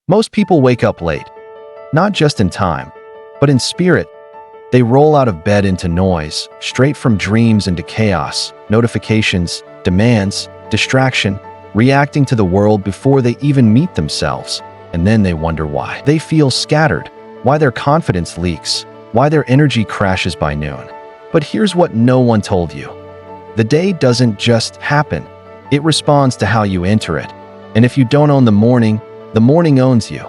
Most people wake up late, not just in time, but in spirit. They roll out of bed into noise, straight from dreams into chaos, notifications, demands, distraction, reacting to the world before they even meet themselves. And then they wonder why. They feel scattered, why their confidence leaks, why their energy crashes by noon. But here's what no one told you. The day doesn't just happen. It responds to how you enter it. And if you don't own the morning owns you.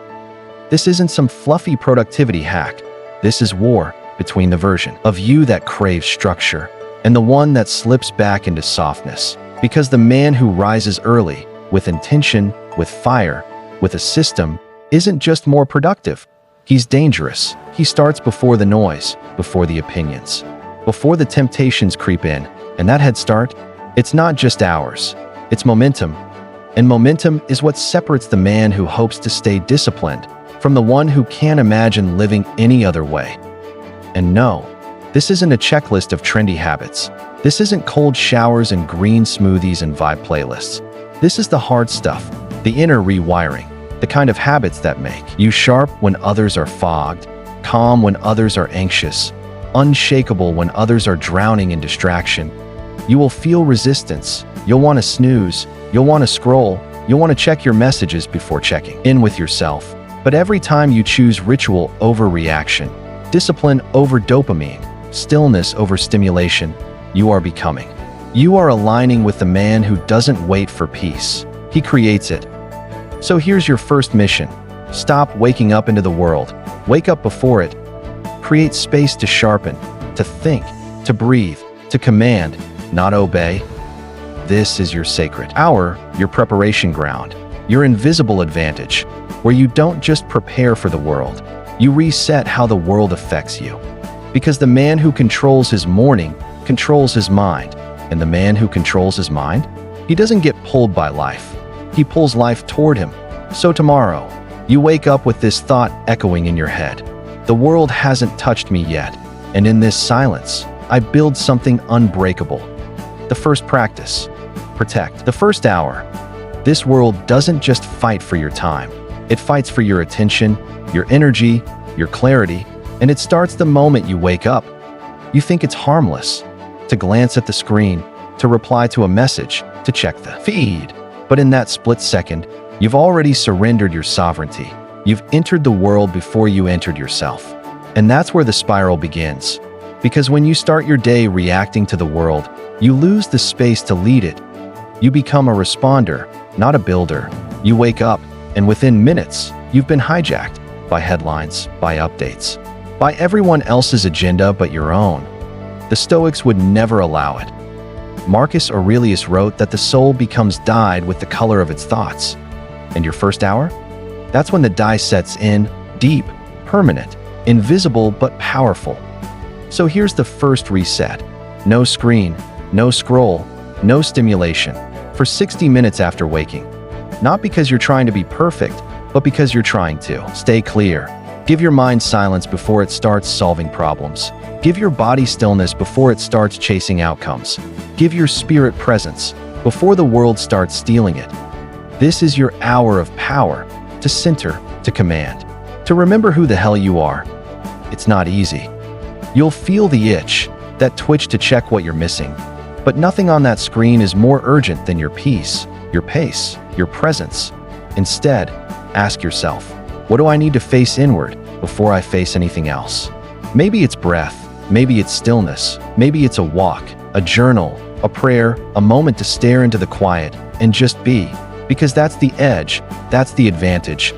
This isn't some fluffy productivity hack. This is war between the version of you that craves structure and the one that slips back into softness. Because the man who rises early, with intention, with fire, with a system, isn't just more productive. He's dangerous. He starts before the noise, before the opinions, before the temptations creep in. And that head start, it's not just hours, it's momentum. And momentum is what separates the man who hopes to stay disciplined from the one who can't imagine living any other way. And no, this isn't a checklist of trendy habits. This isn't cold showers and green smoothies and vibe playlists. This is the hard stuff, the inner rewiring, the kind of habits that make you sharp when others are fogged, calm when others are anxious, unshakable when others are drowning in distraction. You will feel resistance. You'll want to snooze. You'll want to scroll. You'll want to check your messages before checking in with yourself. But every time you choose ritual over reaction, discipline over dopamine, stillness over stimulation, you are becoming. You are aligning with the man who doesn't wait for peace. He creates it. So here's your first mission. Stop waking up into the world. Wake up before it. Create space to sharpen, to think, to breathe, to command, not obey. This is your sacred hour, your preparation ground, your invisible advantage, where you don't just prepare for the world, you reset how the world affects you. Because the man who controls his morning controls his mind, and the man who controls his mind, he doesn't get pulled by life. He pulls life toward him. So tomorrow, you wake up with this thought echoing in your head. The world hasn't touched me yet, and in this silence, I build something unbreakable. The first practice. Protect. The first hour. This world doesn't just fight for your time. It fights for your attention, your energy, your clarity, and it starts the moment you wake up. You think it's harmless to glance at the screen, to reply to a message, to check the feed. But in that split second, you've already surrendered your sovereignty. You've entered the world before you entered yourself. And that's where the spiral begins. Because when you start your day reacting to the world, you lose the space to lead it. You become a responder, not a builder. You wake up, and within minutes, you've been hijacked by headlines, by updates, by everyone else's agenda but your own. The Stoics would never allow it. Marcus Aurelius wrote that the soul becomes dyed with the color of its thoughts. And your first hour? That's when the dye sets in, deep, permanent, invisible but powerful. So here's the first reset. No screen, no scroll, no stimulation, for 60 minutes after waking. Not because you're trying to be perfect, but because you're trying to stay clear. Give your mind silence before it starts solving problems. Give your body stillness before it starts chasing outcomes. Give your spirit presence before the world starts stealing it. This is your hour of power, to center, to command, to remember who the hell you are. It's not easy. You'll feel the itch, that twitch to check what you're missing. But nothing on that screen is more urgent than your peace, your pace, your presence. Instead, ask yourself, what do I need to face inward before I face anything else? Maybe it's breath, maybe it's stillness, maybe it's a walk, a journal, a prayer, a moment to stare into the quiet and just be. Because that's the edge, that's the advantage.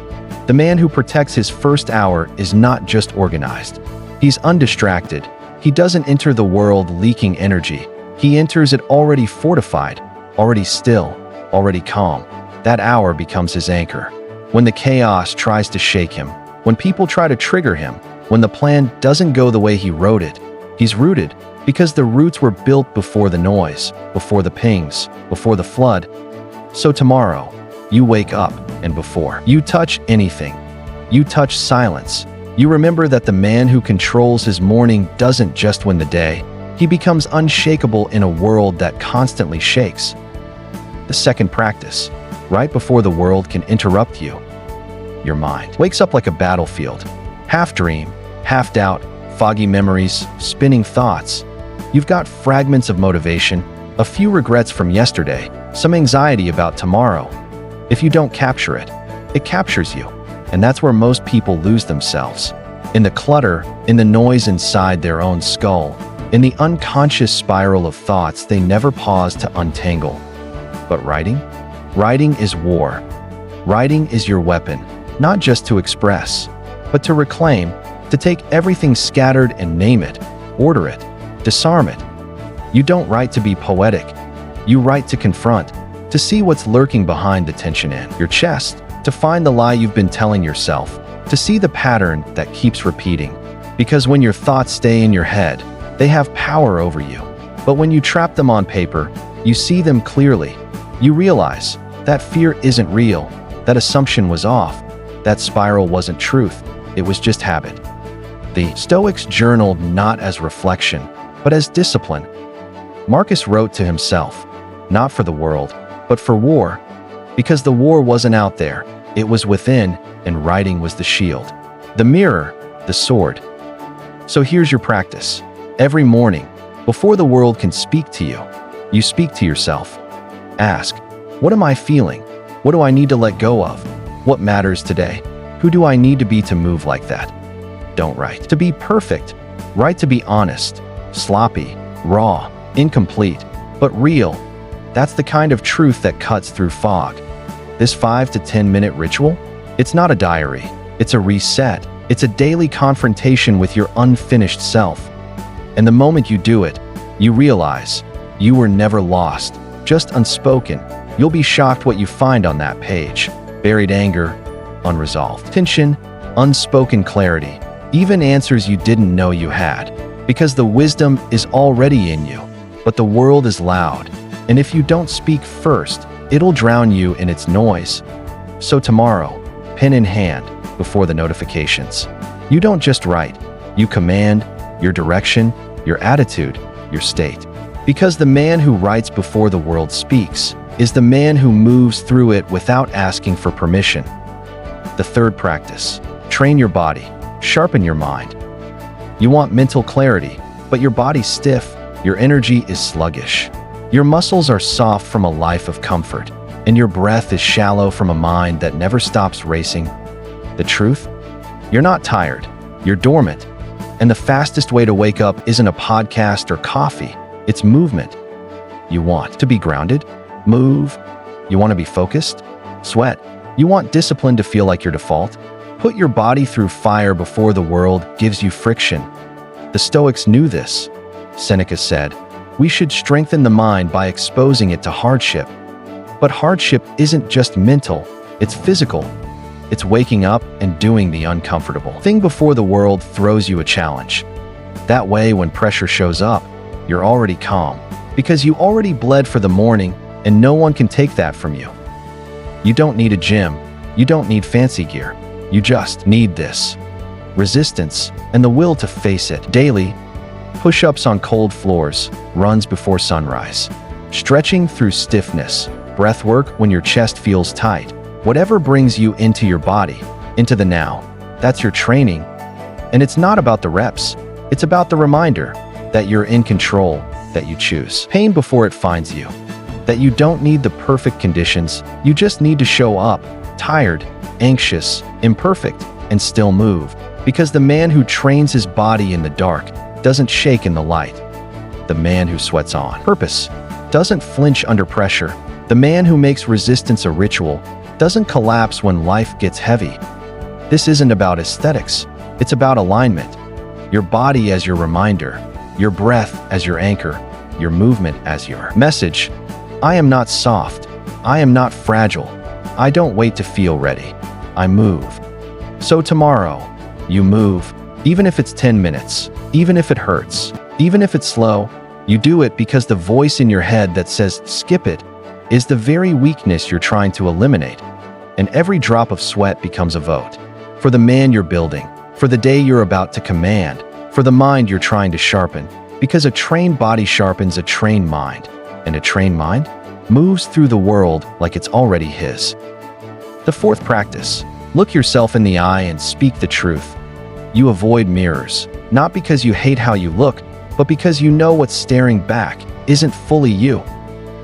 The man who protects his first hour is not just organized. He's undistracted. He doesn't enter the world leaking energy. He enters it already fortified, already still, already calm. That hour becomes his anchor. When the chaos tries to shake him, when people try to trigger him, when the plan doesn't go the way he wrote it, he's rooted because the roots were built before the noise, before the pings, before the flood. So tomorrow, you wake up, and before you touch anything, you touch silence. You remember that the man who controls his morning doesn't just win the day. He becomes unshakable in a world that constantly shakes. The second practice, right before the world can interrupt you. your mind, wakes up like a battlefield. Half dream, half doubt, foggy memories, spinning thoughts. You've got fragments of motivation, a few regrets from yesterday, some anxiety about tomorrow. If you don't capture it, it captures you. And that's where most people lose themselves. In the clutter, in the noise inside their own skull, in the unconscious spiral of thoughts they never pause to untangle. But writing? Writing is war. Writing is your weapon, not just to express, but to reclaim, to take everything scattered and name it, order it, disarm it. You don't write to be poetic. You write to confront, to see what's lurking behind the tension in your chest, to find the lie you've been telling yourself, to see the pattern that keeps repeating. Because when your thoughts stay in your head, they have power over you. But when you trap them on paper, you see them clearly. You realize that fear isn't real, that assumption was off, that spiral wasn't truth, it was just habit. The Stoics journaled not as reflection, but as discipline. Marcus wrote to himself, not for the world, but for war, because the war wasn't out there, it was within, and writing was the shield, the mirror, the sword. So here's your practice. Every morning, before the world can speak to you, you speak to yourself. Ask, what am I feeling? What do I need to let go of? What matters today? Who do I need to be to move like that? Don't write to be perfect. Write to be honest, sloppy, raw, incomplete, but real. That's the kind of truth that cuts through fog. This 5 to 10 minute ritual, it's not a diary. It's a reset. It's a daily confrontation with your unfinished self. And the moment you do it, you realize you were never lost, just unspoken. You'll be shocked what you find on that page. Buried anger, unresolved tension, unspoken clarity, even answers you didn't know you had. Because the wisdom is already in you, but the world is loud. And if you don't speak first, it'll drown you in its noise. So tomorrow, pen in hand, before the notifications, you don't just write, you command your direction, your attitude, your state. Because the man who writes before the world speaks is the man who moves through it without asking for permission. The third practice, train your body, sharpen your mind. You want mental clarity, but your body's stiff, your energy is sluggish. Your muscles are soft from a life of comfort, and your breath is shallow from a mind that never stops racing. The truth? You're not tired, you're dormant. And the fastest way to wake up isn't a podcast or coffee, it's movement. You want to be grounded? Move. You want to be focused? Sweat. You want discipline to feel like your default? Put your body through fire before the world gives you friction. The Stoics knew this. Seneca said, we should strengthen the mind by exposing it to hardship. But hardship isn't just mental, it's physical. It's waking up and doing the uncomfortable thing before the world throws you a challenge. That way, when pressure shows up, you're already calm, because you already bled for the morning and no one can take that from you. You don't need a gym, you don't need fancy gear, you just need this. Resistance and the will to face it daily. Push-ups on cold floors, runs before sunrise, stretching through stiffness, breath work when your chest feels tight. Whatever brings you into your body, into the now, that's your training. And it's not about the reps, it's about the reminder that you're in control, that you choose pain before it finds you, that you don't need the perfect conditions, you just need to show up, tired, anxious, imperfect, and still move. Because the man who trains his body in the dark doesn't shake in the light. The man who sweats on purpose doesn't flinch under pressure. The man who makes resistance a ritual doesn't collapse when life gets heavy. This isn't about aesthetics, it's about alignment. Your body as your reminder, your breath as your anchor, your movement as your message. I am not soft, I am not fragile, I don't wait to feel ready, I move. So tomorrow, you move, even if it's 10 minutes, even if it hurts, even if it's slow, you do it because the voice in your head that says, skip it, is the very weakness you're trying to eliminate. And every drop of sweat becomes a vote. For the man you're building, for the day you're about to command, for the mind you're trying to sharpen. Because a trained body sharpens a trained mind, and a trained mind moves through the world like it's already his. The fourth practice, Look yourself in the eye and speak the truth. You avoid mirrors, not because you hate how you look, but because you know what's staring back isn't fully you.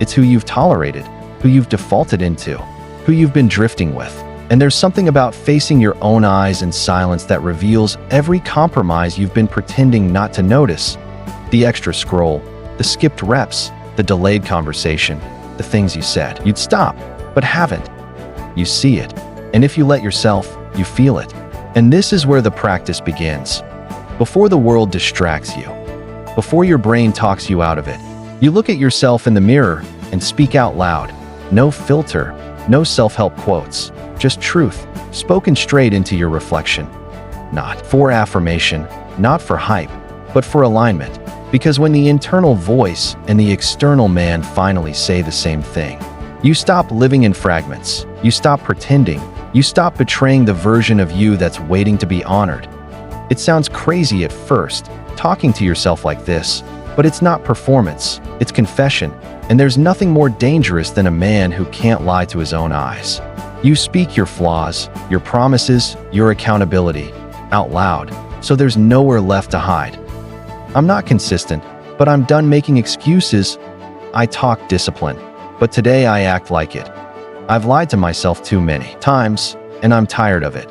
It's who you've tolerated, who you've defaulted into, who you've been drifting with. And there's something about facing your own eyes in silence that reveals every compromise you've been pretending not to notice. The extra scroll, the skipped reps, the delayed conversation, the things you said you'd stop, but haven't. You see it. And if you let yourself, you feel it. And this is where the practice begins. Before the world distracts you, before your brain talks you out of it, you look at yourself in the mirror and speak out loud. No filter, no self-help quotes, just truth, spoken straight into your reflection. Not for affirmation, not for hype, but for alignment. Because when the internal voice and the external man finally say the same thing, you stop living in fragments, you stop pretending, you stop betraying the version of you that's waiting to be honored. It sounds crazy at first, talking to yourself like this, but it's not performance, it's confession, and there's nothing more dangerous than a man who can't lie to his own eyes. You speak your flaws, your promises, your accountability, out loud, so there's nowhere left to hide. I'm not consistent, but I'm done making excuses. I talk discipline, but today I act like it. I've lied to myself too many times, and I'm tired of it.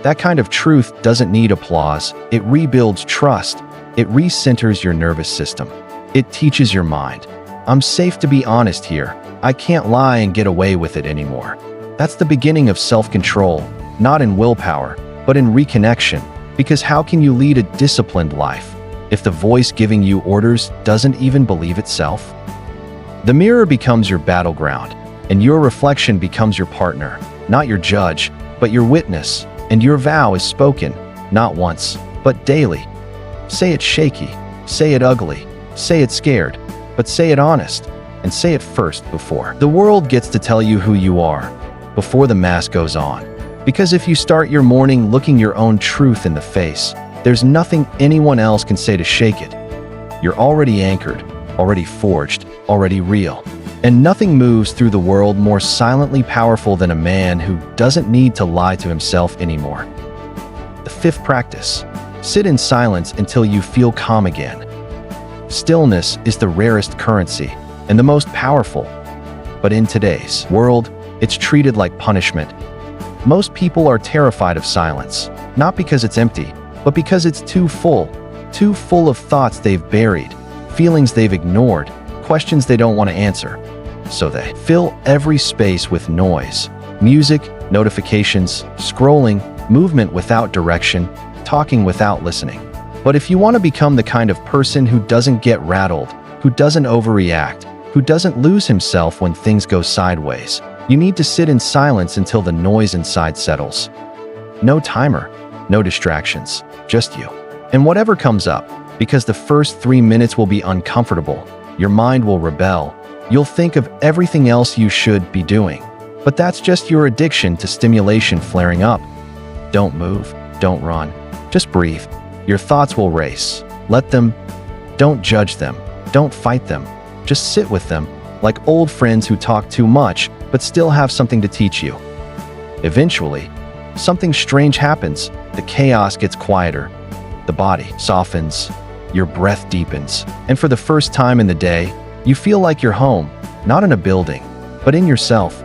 That kind of truth doesn't need applause. It rebuilds trust. It recenters your nervous system. It teaches your mind. I'm safe to be honest here. I can't lie and get away with it anymore. That's the beginning of self-control, not in willpower, but in reconnection. Because how can you lead a disciplined life if the voice giving you orders doesn't even believe itself? The mirror becomes your battleground, and your reflection becomes your partner, not your judge, but your witness, and your vow is spoken, not once, but daily. Say it shaky, say it ugly, say it scared, but say it honest, and say it first before the world gets to tell you who you are, before the mask goes on. Because if you start your morning looking your own truth in the face, there's nothing anyone else can say to shake it. You're already anchored, already forged, already real. And nothing moves through the world more silently powerful than a man who doesn't need to lie to himself anymore. The fifth practice. Sit in silence until you feel calm again. Stillness is the rarest currency and the most powerful. But in today's world, it's treated like punishment. Most people are terrified of silence, not because it's empty, but because it's too full of thoughts they've buried, feelings they've ignored, questions they don't want to answer. So they fill every space with noise, music, notifications, scrolling, movement without direction, talking without listening. But if you want to become the kind of person who doesn't get rattled, who doesn't overreact, who doesn't lose himself when things go sideways, you need to sit in silence until the noise inside settles. No timer, no distractions, just you. And whatever comes up, because the first 3 minutes will be uncomfortable, your mind will rebel. You'll think of everything else you should be doing. But that's just your addiction to stimulation flaring up. Don't move, don't run, just breathe. Your thoughts will race. Let them. Don't judge them. Don't fight them. Just sit with them, like old friends who talk too much, but still have something to teach you. Eventually, something strange happens. The chaos gets quieter. The body softens. Your breath deepens. And for the first time in the day, you feel like you're home, not in a building, but in yourself.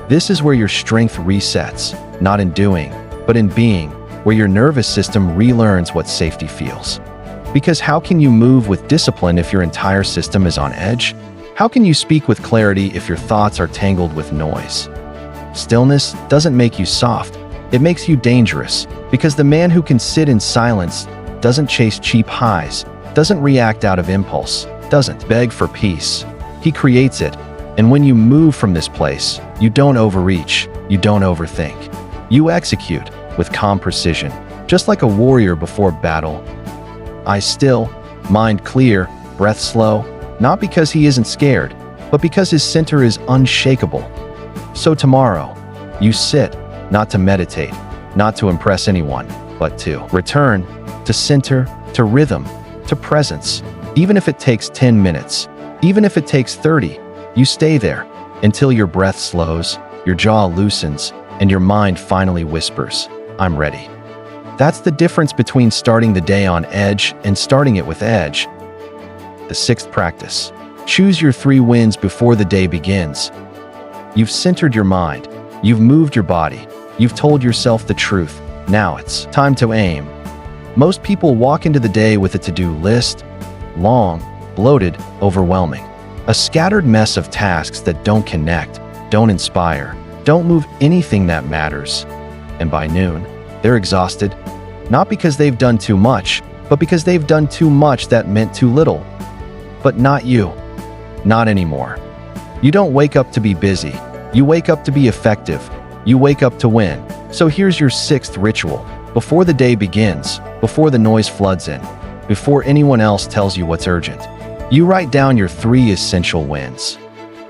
This is where your strength resets, not in doing, but in being, where your nervous system relearns what safety feels. Because how can you move with discipline if your entire system is on edge? How can you speak with clarity if your thoughts are tangled with noise? Stillness doesn't make you soft, it makes you dangerous, because the man who can sit in silence doesn't chase cheap highs, doesn't react out of impulse, doesn't beg for peace. He creates it. And when you move from this place, you don't overreach, you don't overthink. You execute with calm precision, just like a warrior before battle. Eyes still, mind clear, breath slow, not because he isn't scared, but because his center is unshakable. So tomorrow, you sit, not to meditate, not to impress anyone, but to return, to center, to rhythm, to presence. Even if it takes 10 minutes, even if it takes 30, you stay there until your breath slows, your jaw loosens, and your mind finally whispers, "I'm ready." That's the difference between starting the day on edge and starting it with edge. The sixth practice. Choose your 3 wins before the day begins. You've centered your mind. You've moved your body. You've told yourself the truth. Now it's time to aim. Most people walk into the day with a to-do list, long, bloated, overwhelming. A scattered mess of tasks that don't connect, don't inspire, don't move anything that matters. And by noon, they're exhausted, not because they've done too much, but because they've done too much that meant too little. But not you. Not anymore. You don't wake up to be busy. You wake up to be effective. You wake up to win. So here's your 6th ritual. Before the day begins, before the noise floods in, before anyone else tells you what's urgent, you write down your 3 essential wins.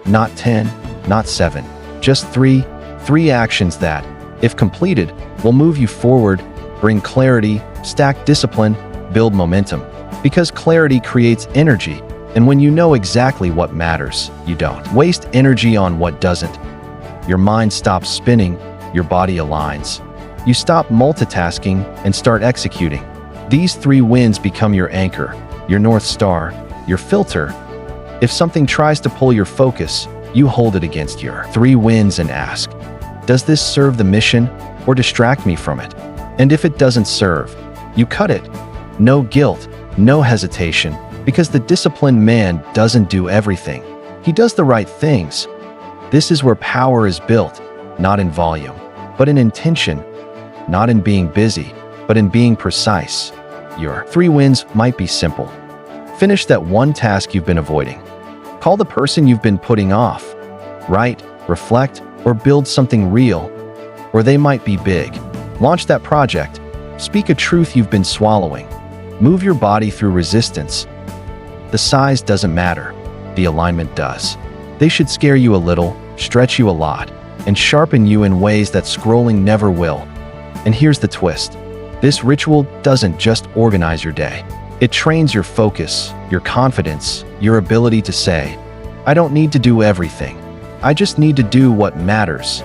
Not 10, not 7, just 3. 3 actions that, if completed, will move you forward, bring clarity, stack discipline, build momentum. Because clarity creates energy, and when you know exactly what matters, you don't waste energy on what doesn't. Your mind stops spinning, your body aligns. You stop multitasking and start executing. These 3 wins become your anchor, your North Star, your filter. If something tries to pull your focus, you hold it against your 3 wins and ask, does this serve the mission or distract me from it? And if it doesn't serve, you cut it. No guilt, no hesitation, because the disciplined man doesn't do everything. He does the right things. This is where power is built, not in volume, but in intention, not in being busy, but in being precise. Your 3 wins might be simple. Finish that one task you've been avoiding. Call the person you've been putting off. Write, reflect, or build something real. Or they might be big. Launch that project. Speak a truth you've been swallowing. Move your body through resistance. The size doesn't matter. The alignment does. They should scare you a little, stretch you a lot, and sharpen you in ways that scrolling never will. And here's the twist. This ritual doesn't just organize your day. It trains your focus, your confidence, your ability to say, I don't need to do everything. I just need to do what matters.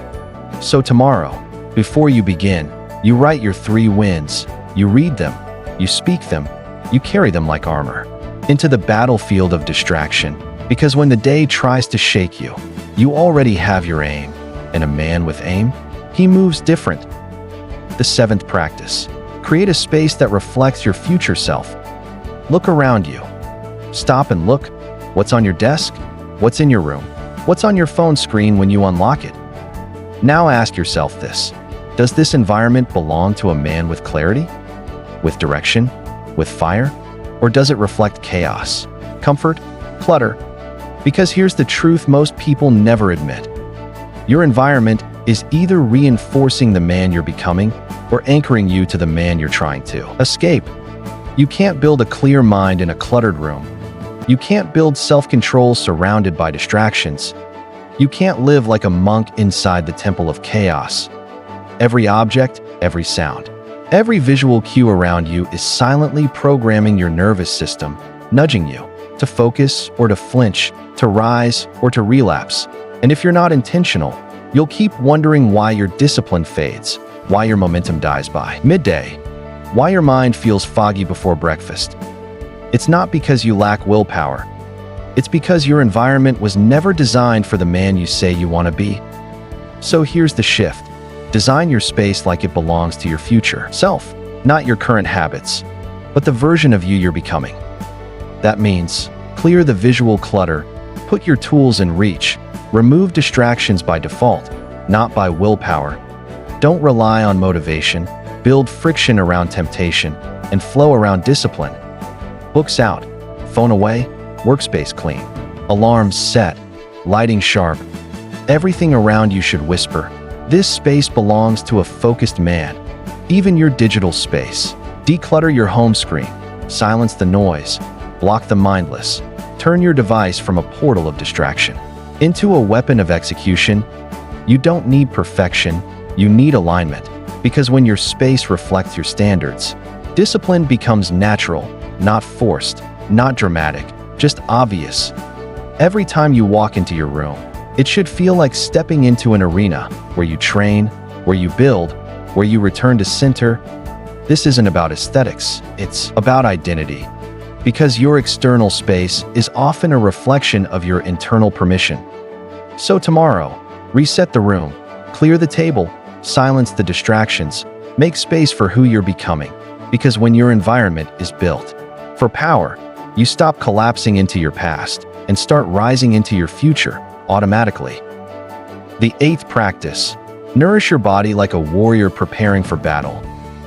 So tomorrow, before you begin, you write your 3 wins. You read them, you speak them, you carry them like armor into the battlefield of distraction. Because when the day tries to shake you, you already have your aim. And a man with aim, he moves different. The 7th practice. Create a space that reflects your future self. Look around you. Stop and look. What's on your desk? What's in your room? What's on your phone screen when you unlock it? Now ask yourself this. Does this environment belong to a man with clarity? With direction? With fire? Or does it reflect chaos, comfort, clutter? Because here's the truth most people never admit. Your environment is either reinforcing the man you're becoming or anchoring you to the man you're trying to escape. You can't build a clear mind in a cluttered room. You can't build self-control surrounded by distractions. You can't live like a monk inside the temple of chaos. Every object, every sound, every visual cue around you is silently programming your nervous system, nudging you to focus or to flinch, to rise or to relapse. And if you're not intentional, you'll keep wondering why your discipline fades, why your momentum dies by midday, why your mind feels foggy before breakfast. It's not because you lack willpower. It's because your environment was never designed for the man you say you want to be. So here's the shift. Design your space like it belongs to your future self, not your current habits, but the version of you you're becoming. That means clear the visual clutter, put your tools in reach, remove distractions by default, not by willpower. Don't rely on motivation, build friction around temptation, and flow around discipline. Books out, phone away, workspace clean, alarms set, lighting sharp. Everything around you should whisper, this space belongs to a focused man. Even your digital space. Declutter your home screen, silence the noise, block the mindless. Turn your device from a portal of distraction into a weapon of execution. You don't need perfection, you need alignment. Because when your space reflects your standards, discipline becomes natural, not forced, not dramatic, just obvious. Every time you walk into your room, it should feel like stepping into an arena where you train, where you build, where you return to center. This isn't about aesthetics, it's about identity. Because your external space is often a reflection of your internal permission. So tomorrow, reset the room, clear the table, silence the distractions, make space for who you're becoming. Because when your environment is built for power, you stop collapsing into your past and start rising into your future automatically. The 8th practice: nourish your body like a warrior preparing for battle.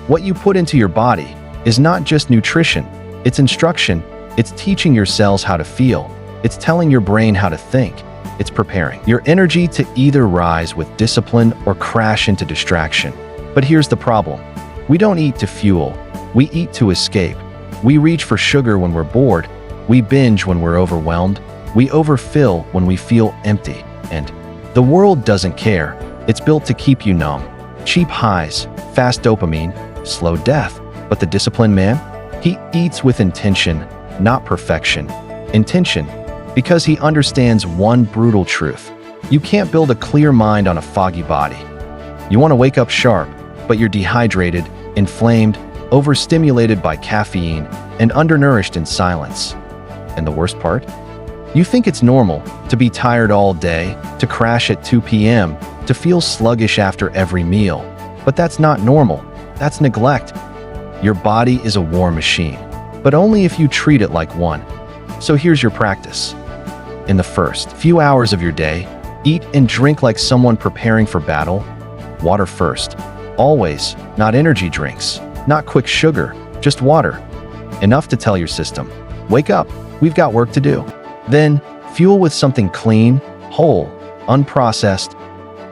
What you put into your body is not just nutrition, it's instruction, it's teaching your cells how to feel, it's telling your brain how to think, it's preparing your energy to either rise with discipline or crash into distraction. But here's the problem: we don't eat to fuel, we eat to escape. We reach for sugar when we're bored, we binge when we're overwhelmed, we overfill when we feel empty. And the world doesn't care. It's built to keep you numb. Cheap highs, fast dopamine, slow death. But the disciplined man? He eats with intention, not perfection. Intention, because he understands one brutal truth. You can't build a clear mind on a foggy body. You want to wake up sharp, but you're dehydrated, inflamed, overstimulated by caffeine, and undernourished in silence. And the worst part? You think it's normal to be tired all day, to crash at 2 p.m., to feel sluggish after every meal. But that's not normal. That's neglect. Your body is a war machine, but only if you treat it like one. So here's your practice. In the first few hours of your day, eat and drink like someone preparing for battle. Water first. Always, not energy drinks, not quick sugar, just water. Enough to tell your system, wake up, we've got work to do. Then, fuel with something clean, whole, unprocessed.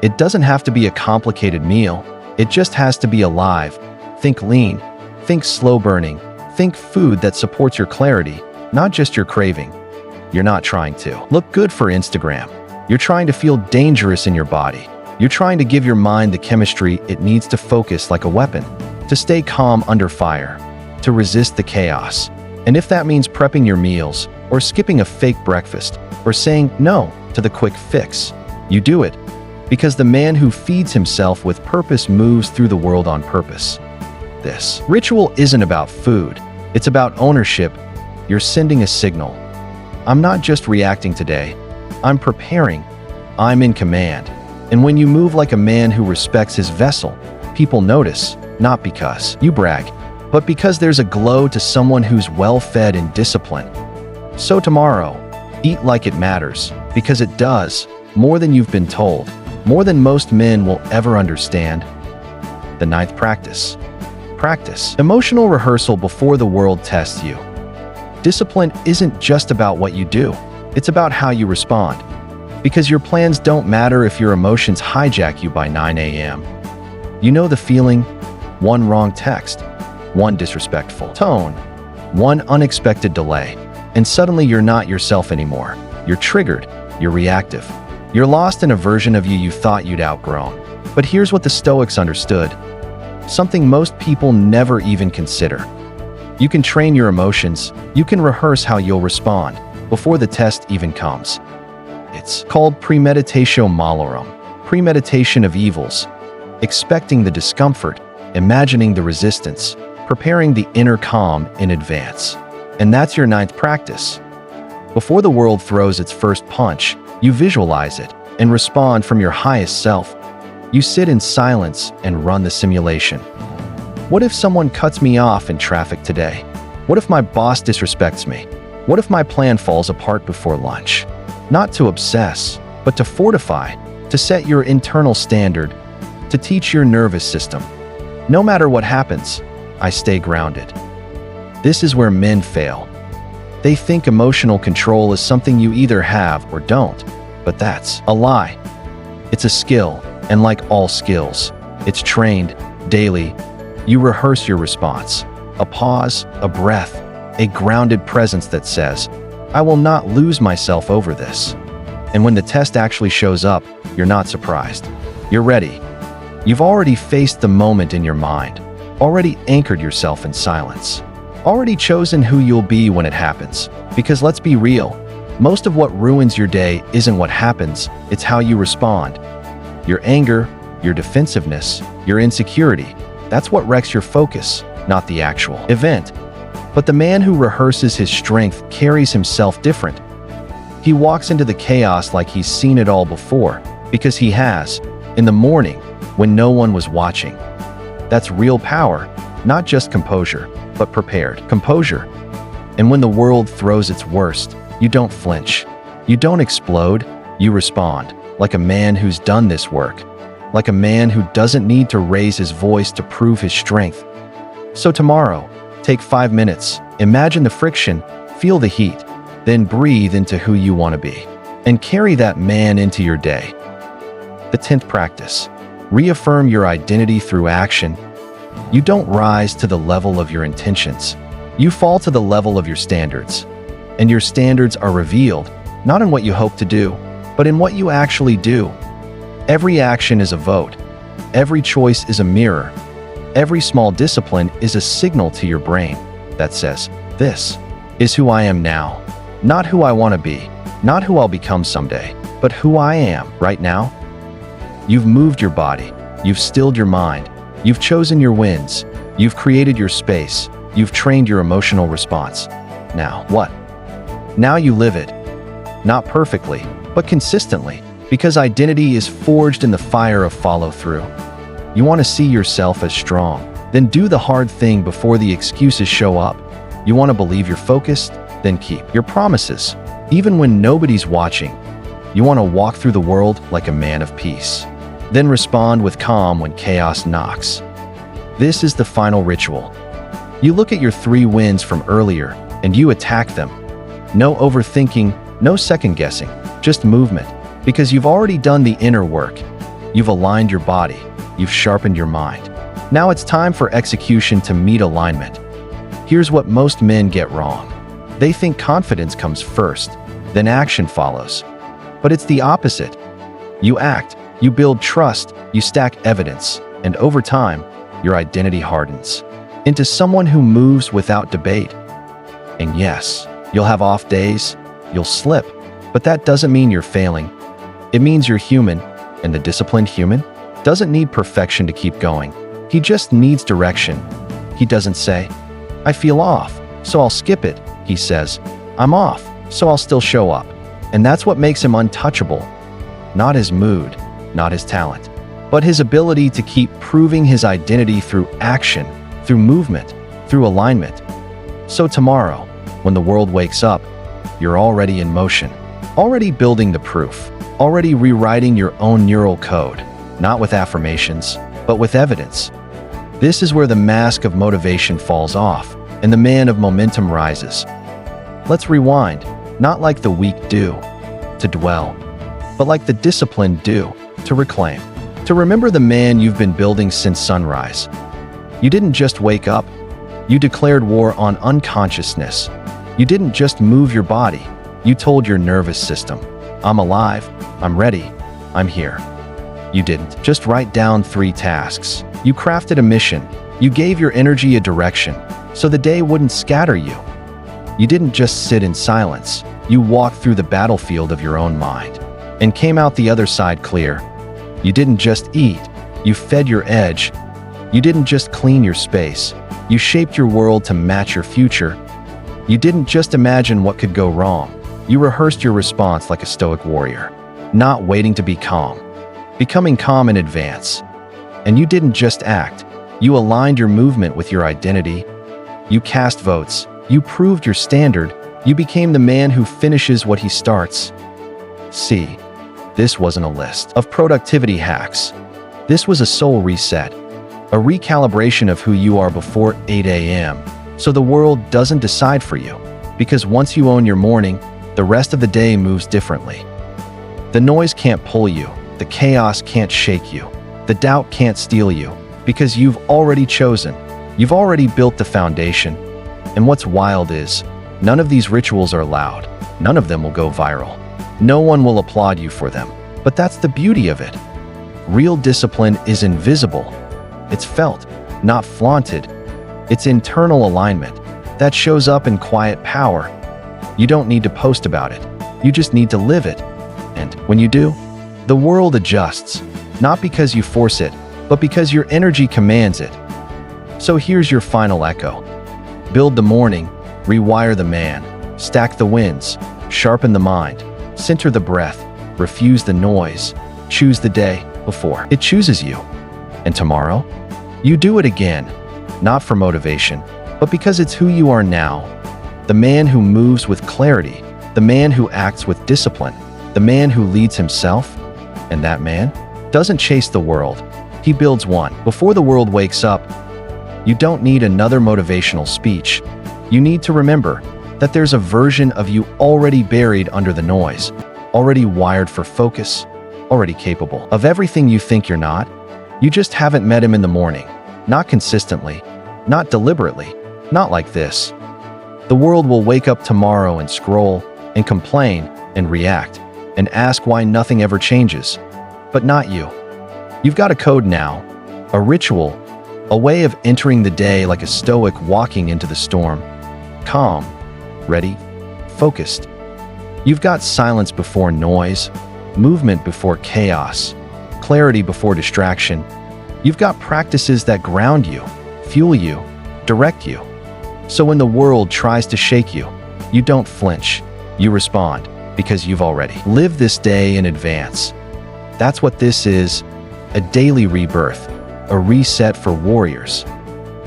It doesn't have to be a complicated meal, it just has to be alive. Think lean, think slow burning, think food that supports your clarity, not just your craving. You're not trying to look good for Instagram. You're trying to feel dangerous in your body. You're trying to give your mind the chemistry it needs to focus like a weapon, to stay calm under fire, to resist the chaos. And if that means prepping your meals, or skipping a fake breakfast, or saying no to the quick fix, you do it. Because the man who feeds himself with purpose moves through the world on purpose. This ritual isn't about food, it's about ownership. You're sending a signal. I'm not just reacting today, I'm preparing. I'm in command. And when you move like a man who respects his vessel, people notice, not because you brag, but because there's a glow to someone who's well-fed and disciplined. So tomorrow, eat like it matters, because it does, more than you've been told, more than most men will ever understand. The 9th practice. Practice emotional rehearsal before the world tests you. Discipline isn't just about what you do, it's about how you respond. Because your plans don't matter if your emotions hijack you by 9 a.m. You know the feeling: one wrong text, one disrespectful tone, one unexpected delay, and suddenly you're not yourself anymore. You're triggered, you're reactive. You're lost in a version of you thought you'd outgrown. But here's what the Stoics understood, something most people never even consider. You can train your emotions, you can rehearse how you'll respond before the test even comes. It's called premeditatio malorum, premeditation of evils, expecting the discomfort, imagining the resistance, preparing the inner calm in advance. And that's your 9th practice. Before the world throws its first punch, you visualize it and respond from your highest self. You sit in silence and run the simulation. What if someone cuts me off in traffic today? What if my boss disrespects me? What if my plan falls apart before lunch? Not to obsess, but to fortify, to set your internal standard, to teach your nervous system. No matter what happens, I stay grounded. This is where men fail. They think emotional control is something you either have or don't, but that's a lie. It's a skill, and like all skills, it's trained daily. You rehearse your response, a pause, a breath, a grounded presence that says, I will not lose myself over this. And when the test actually shows up, you're not surprised. You're ready. You've already faced the moment in your mind, already anchored yourself in silence, already chosen who you'll be when it happens. Because let's be real, most of what ruins your day isn't what happens, it's how you respond. Your anger, your defensiveness, your insecurity. That's what wrecks your focus, not the actual event. But the man who rehearses his strength carries himself different. He walks into the chaos like he's seen it all before, because he has, in the morning, when no one was watching. That's real power, not just composure, but prepared composure. And when the world throws its worst, you don't flinch. You don't explode, you respond, like a man who's done this work, like a man who doesn't need to raise his voice to prove his strength. So tomorrow, take 5 minutes, imagine the friction, feel the heat, then breathe into who you want to be, and carry that man into your day. The 10th practice. Reaffirm your identity through action. You don't rise to the level of your intentions. You fall to the level of your standards. And your standards are revealed, not in what you hope to do, but in what you actually do. Every action is a vote. Every choice is a mirror. Every small discipline is a signal to your brain that says, this is who I am now. Not who I want to be, not who I'll become someday, but who I am right now. You've moved your body. You've stilled your mind. You've chosen your wins. You've created your space. You've trained your emotional response. Now, what? Now you live it. Not perfectly, but consistently, because identity is forged in the fire of follow-through. You want to see yourself as strong, then do the hard thing before the excuses show up. You want to believe you're focused, then keep your promises, even when nobody's watching. You want to walk through the world like a man of peace, then respond with calm when chaos knocks. This is the final ritual. You look at your 3 wins from earlier, and you attack them. No overthinking, no second-guessing, just movement, because you've already done the inner work. You've aligned your body. You've sharpened your mind. Now it's time for execution to meet alignment. Here's what most men get wrong. They think confidence comes first, then action follows. But it's the opposite. You act, you build trust, you stack evidence, and over time, your identity hardens into someone who moves without debate. And yes, you'll have off days, you'll slip, but that doesn't mean you're failing. It means you're human, and the disciplined human doesn't need perfection to keep going. He just needs direction. He doesn't say, I feel off, so I'll skip it. He says, I'm off, so I'll still show up. And that's what makes him untouchable. Not his mood, not his talent, but his ability to keep proving his identity through action, through movement, through alignment. So tomorrow, when the world wakes up, you're already in motion, already building the proof, already rewriting your own neural code, not with affirmations, but with evidence. This is where the mask of motivation falls off, and the man of momentum rises. Let's rewind, not like the weak do, to dwell, but like the disciplined do, to reclaim, to remember the man you've been building since sunrise. You didn't just wake up, you declared war on unconsciousness. You didn't just move your body, you told your nervous system, I'm alive, I'm ready, I'm here. You didn't just write down 3 tasks. You crafted a mission. You gave your energy a direction, so the day wouldn't scatter you. You didn't just sit in silence. You walked through the battlefield of your own mind and came out the other side clear. You didn't just eat. You fed your edge. You didn't just clean your space. You shaped your world to match your future. You didn't just imagine what could go wrong. You rehearsed your response like a Stoic warrior, not waiting to be calm, becoming calm in advance. And you didn't just act. You aligned your movement with your identity. You cast votes. You proved your standard. You became the man who finishes what he starts. See, this wasn't a list of productivity hacks. This was a soul reset, a recalibration of who you are before 8 a.m. so the world doesn't decide for you. Because once you own your morning, the rest of the day moves differently. The noise can't pull you. The chaos can't shake you. The doubt can't steal you. Because you've already chosen. You've already built the foundation. And what's wild is, none of these rituals are loud. None of them will go viral. No one will applaud you for them. But that's the beauty of it. Real discipline is invisible. It's felt, not flaunted. It's internal alignment that shows up in quiet power. You don't need to post about it. You just need to live it. And when you do, the world adjusts. not because you force it, but because your energy commands it. So here's your final echo. Build the morning, rewire the man, stack the winds, sharpen the mind, center the breath, refuse the noise, choose the day before it chooses you. And tomorrow, you do it again, not for motivation, but because it's who you are now. The man who moves with clarity, the man who acts with discipline, the man who leads himself. And that man doesn't chase the world, he builds one. Before the world wakes up, you don't need another motivational speech. You need to remember that there's a version of you already buried under the noise, already wired for focus, already capable of everything you think you're not. You just haven't met him in the morning, not consistently, not deliberately, not like this. The world will wake up tomorrow and scroll, and complain, and react, and ask why nothing ever changes. But not you. You've got a code now, a ritual, a way of entering the day like a Stoic walking into the storm. Calm, ready, focused. You've got silence before noise, movement before chaos, clarity before distraction. You've got practices that ground you, fuel you, direct you. So when the world tries to shake you, you don't flinch, you respond, because you've already lived this day in advance. That's what this is, a daily rebirth, a reset for warriors,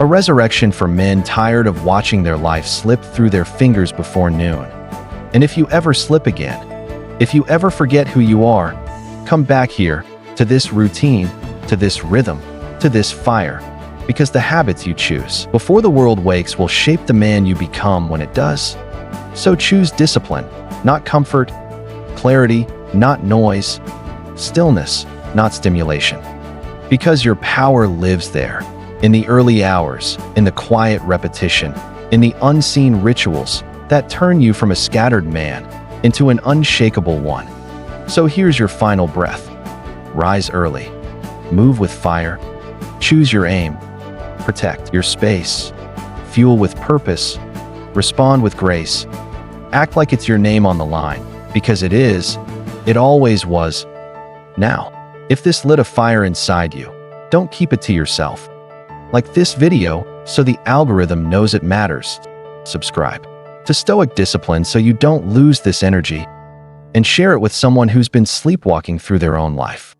a resurrection for men tired of watching their life slip through their fingers before noon. And if you ever slip again, if you ever forget who you are, come back here, to this routine, to this rhythm, to this fire, because the habits you choose before the world wakes will shape the man you become when it does. So choose discipline, not comfort, clarity, not noise, stillness, not stimulation. Because your power lives there, in the early hours, in the quiet repetition, in the unseen rituals that turn you from a scattered man into an unshakable one. So here's your final breath. Rise early, move with fire, choose your aim, protect your space, fuel with purpose, respond with grace, act like it's your name on the line, because it is, it always was. Now, if this lit a fire inside you, don't keep it to yourself. Like this video, so the algorithm knows it matters. Subscribe to Stoic Discipline so you don't lose this energy, and share it with someone who's been sleepwalking through their own life.